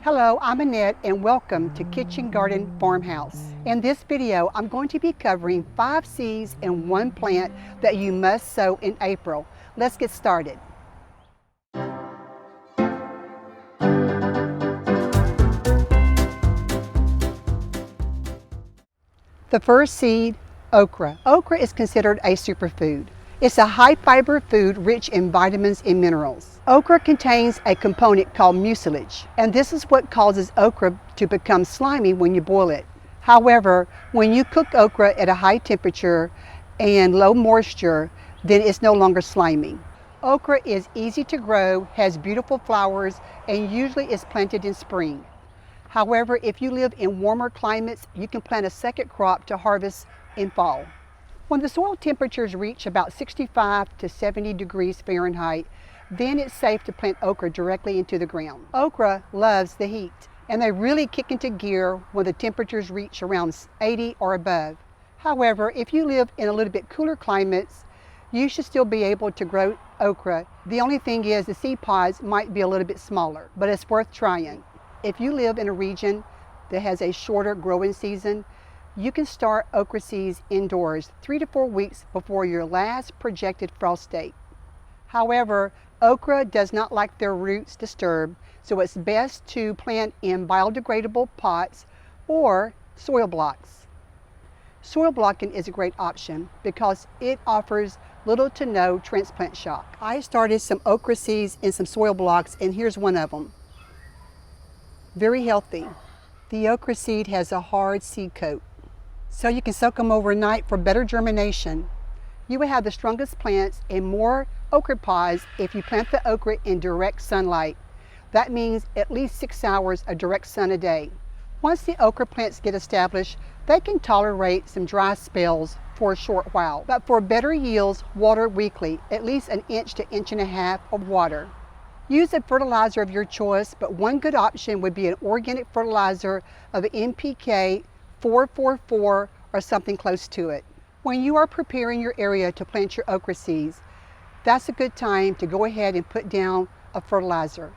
Hello, I'm Annette and welcome to Kitchen Garden Farmhouse. In this video, I'm going to be covering 5 seeds in one plant that you must sow in April. Let's get started. The first seed, okra. Okra is considered a superfood. It's a high fiber food rich in vitamins and minerals. Okra contains a component called mucilage, and this is what causes okra to become slimy when you boil it. However, when you cook okra at a high temperature and low moisture, then it's no longer slimy. Okra is easy to grow, has beautiful flowers, and usually is planted in spring. However, if you live in warmer climates, you can plant a second crop to harvest in fall. When the soil temperatures reach about 65 to 70 degrees Fahrenheit, then it's safe to plant okra directly into the ground. Okra loves the heat, and they really kick into gear when the temperatures reach around 80 or above. However, if you live in a little bit cooler climates, you should still be able to grow okra. The only thing is the seed pods might be a little bit smaller, but it's worth trying. If you live in a region that has a shorter growing season, you can start okra seeds indoors 3 to 4 weeks before your last projected frost date. However, okra does not like their roots disturbed, so it's best to plant in biodegradable pots or soil blocks. Soil blocking is a great option because it offers little to no transplant shock. I started some okra seeds in some soil blocks, and here's one of them. Very healthy. The okra seed has a hard seed coat, so you can soak them overnight for better germination. You will have the strongest plants and more okra pods if you plant the okra in direct sunlight. That means at least 6 hours of direct sun a day. Once the okra plants get established, they can tolerate some dry spells for a short while. But for better yields, water weekly, at least 1 inch to 1.5 inches of water. Use a fertilizer of your choice, but one good option would be an organic fertilizer of NPK 444 or something close to it. When you are preparing your area to plant your okra seeds, that's a good time to go ahead and put down a fertilizer.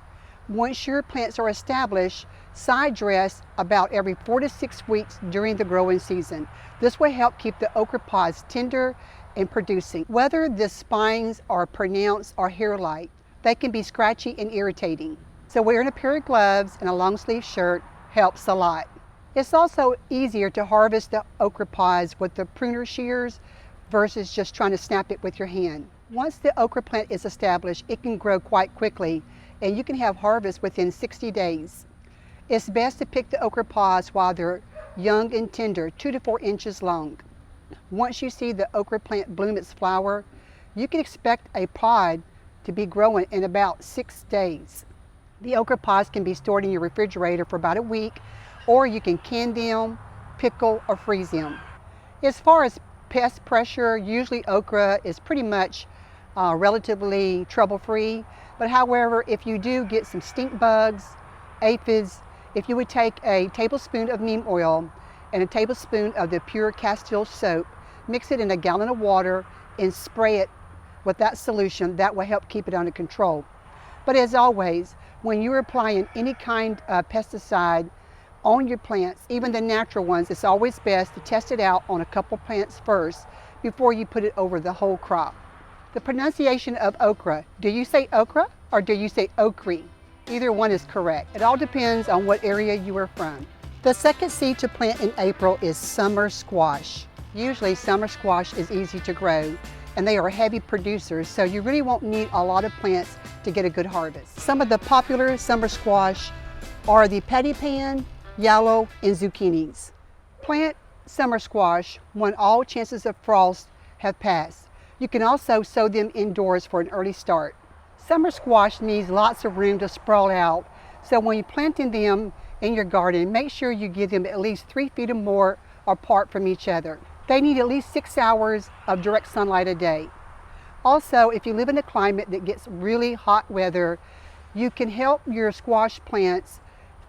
Once your plants are established, side dress about every 4 to 6 weeks during the growing season. This will help keep the okra pods tender and producing. Whether the spines are pronounced or hair-like, they can be scratchy and irritating. So wearing a pair of gloves and a long sleeve shirt helps a lot. It's also easier to harvest the okra pods with the pruner shears versus just trying to snap it with your hand. Once the okra plant is established, it can grow quite quickly, and you can have harvest within 60 days. It's best to pick the okra pods while they're young and tender, 2 to 4 inches long. Once you see the okra plant bloom its flower, you can expect a pod to be growing in about 6 days. The okra pods can be stored in your refrigerator for about a week, or you can can them, pickle, or freeze them. As far as pest pressure, usually okra is pretty much relatively trouble-free. But however, if you do get some stink bugs, aphids, if you would take a tablespoon of neem oil and a tablespoon of the pure Castile soap, mix it in a gallon of water and spray it with that solution, that will help keep it under control. But as always, when you're applying any kind of pesticide on your plants, even the natural ones, it's always best to test it out on a couple plants first before you put it over the whole crop. The pronunciation of okra, do you say okra or do you say okri? Either one is correct. It all depends on what area you are from. The second seed to plant in April is summer squash. Usually summer squash is easy to grow, and they are heavy producers, so you really won't need a lot of plants to get a good harvest. Some of the popular summer squash are the patty pan, yellow, and zucchinis. Plant summer squash when all chances of frost have passed. You can also sow them indoors for an early start. Summer squash needs lots of room to sprawl out, so when you're planting them in your garden, make sure you give them at least 3 feet or more apart from each other. They need at least 6 hours of direct sunlight a day. Also, if you live in a climate that gets really hot weather, you can help your squash plants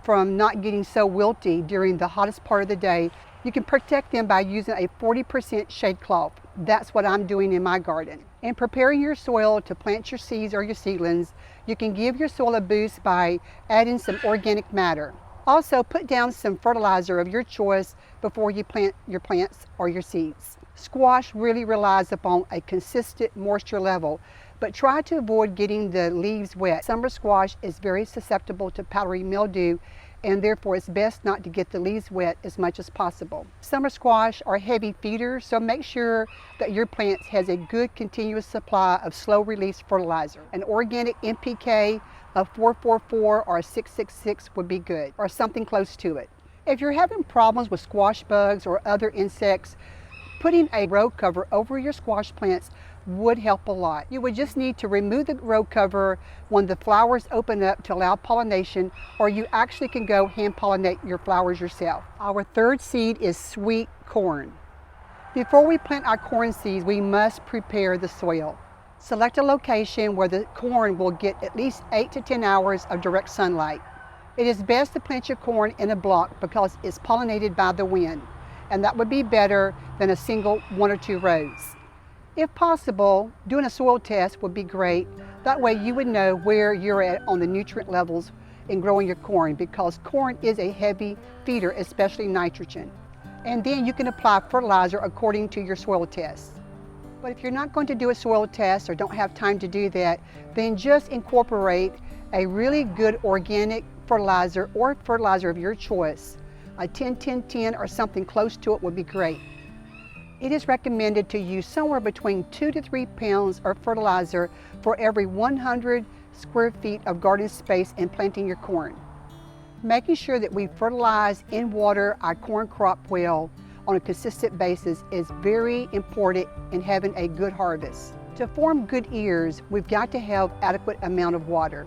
from not getting so wilty during the hottest part of the day. You can protect them by using a 40% shade cloth. That's what I'm doing in my garden. In preparing your soil to plant your seeds or your seedlings, you can give your soil a boost by adding some organic matter. Also, put down some fertilizer of your choice before you plant your plants or your seeds. Squash really relies upon a consistent moisture level, but try to avoid getting the leaves wet. Summer squash is very susceptible to powdery mildew, and therefore it's best not to get the leaves wet as much as possible. Summer squash are heavy feeders, so make sure that your plants has a good continuous supply of slow release fertilizer. An organic NPK of 444 or 666 would be good, or something close to it. If you're having problems with squash bugs or other insects, putting a row cover over your squash plants would help a lot. You would just need to remove the row cover when the flowers open up to allow pollination, or you actually can go hand pollinate your flowers yourself. Our third seed is sweet corn. Before we plant our corn seeds, we must prepare the soil. Select a location where the corn will get at least 8 to 10 hours of direct sunlight. It is best to plant your corn in a block because it's pollinated by the wind, and that would be better than a single 1 or 2 rows. If possible, doing a soil test would be great. That way you would know where you're at on the nutrient levels in growing your corn, because corn is a heavy feeder, especially nitrogen. And then you can apply fertilizer according to your soil test. But if you're not going to do a soil test or don't have time to do that, then just incorporate a really good organic fertilizer or fertilizer of your choice. A 10-10-10 or something close to it would be great. It is recommended to use somewhere between 2 to 3 pounds of fertilizer for every 100 square feet of garden space in planting your corn. Making sure that we fertilize and water our corn crop well on a consistent basis is very important in having a good harvest. To form good ears, we've got to have adequate amount of water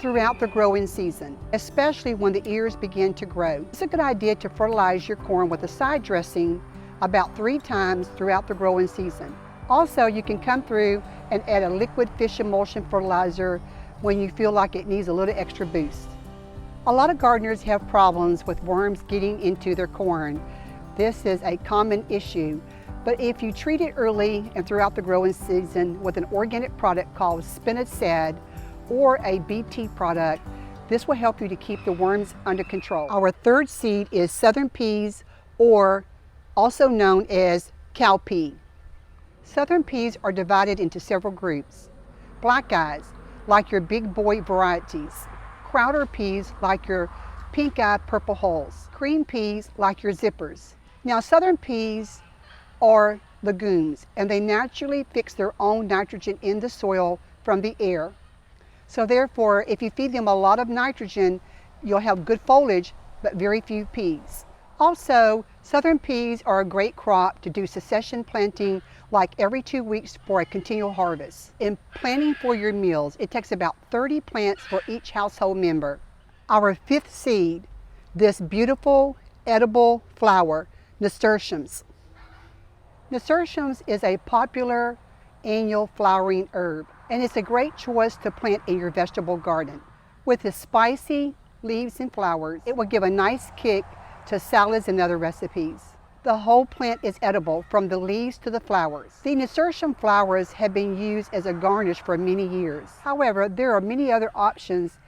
throughout the growing season, especially when the ears begin to grow. It's a good idea to fertilize your corn with a side dressing about 3 times throughout the growing season. Also, you can come through and add a liquid fish emulsion fertilizer when you feel like it needs a little extra boost. A lot of gardeners have problems with worms getting into their corn. This is a common issue, but if you treat it early and throughout the growing season with an organic product called spinosad or a BT product, this will help you to keep the worms under control. Our third seed is southern peas, or also known as cowpea. Southern peas are divided into several groups. Black eyes, like your big boy varieties. Crowder peas, like your pink eye purple hulls. Cream peas, like your zippers. Now, southern peas are legumes, and they naturally fix their own nitrogen in the soil from the air. So therefore, if you feed them a lot of nitrogen, you'll have good foliage, but very few peas. Also, southern peas are a great crop to do succession planting, like every 2 weeks for a continual harvest. In planting for your meals, it takes about 30 plants for each household member. Our fifth seed, this beautiful edible flower, Nasturtiums. Nasturtiums is a popular annual flowering herb, and it's a great choice to plant in your vegetable garden. With its spicy leaves and flowers, it will give a nice kick to salads and other recipes. The whole plant is edible from the leaves to the flowers. The nasturtium flowers have been used as a garnish for many years. However, there are many other options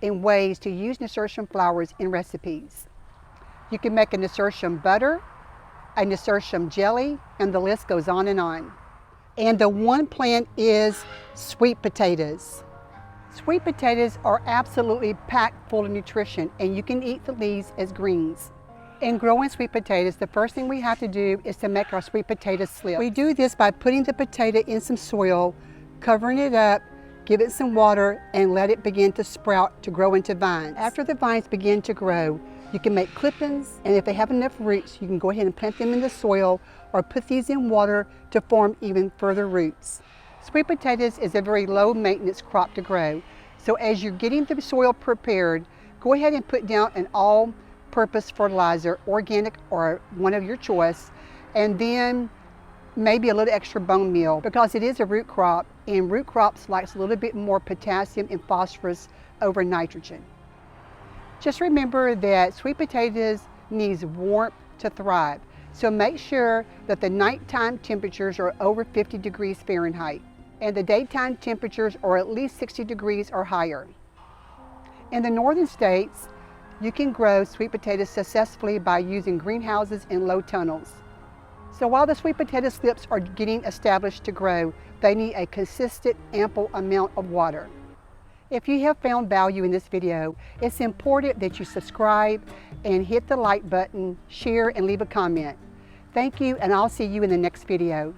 and ways to use nasturtium flowers in recipes. You can make a nasturtium butter, a nasturtium jelly, and the list goes on and on. And the one plant is sweet potatoes. Sweet potatoes are absolutely packed full of nutrition, and you can eat the leaves as greens. In growing sweet potatoes, the first thing we have to do is to make our sweet potato slip. We do this by putting the potato in some soil, covering it up, give it some water, and let it begin to sprout to grow into vines. After the vines begin to grow, you can make clippings, and if they have enough roots, you can go ahead and plant them in the soil or put these in water to form even further roots. Sweet potatoes is a very low maintenance crop to grow, so as you're getting the soil prepared, go ahead and put down an all-purpose fertilizer, organic or one of your choice, and then maybe a little extra bone meal, because it is a root crop, and root crops likes a little bit more potassium and phosphorus over nitrogen. Just remember that sweet potatoes needs warmth to thrive. So make sure that the nighttime temperatures are over 50 degrees Fahrenheit and the daytime temperatures are at least 60 degrees or higher. In the northern states, you can grow sweet potatoes successfully by using greenhouses and low tunnels. So while the sweet potato slips are getting established to grow, they need a consistent, ample amount of water. If you have found value in this video, it's important that you subscribe and hit the like button, share, and leave a comment. Thank you, and I'll see you in the next video.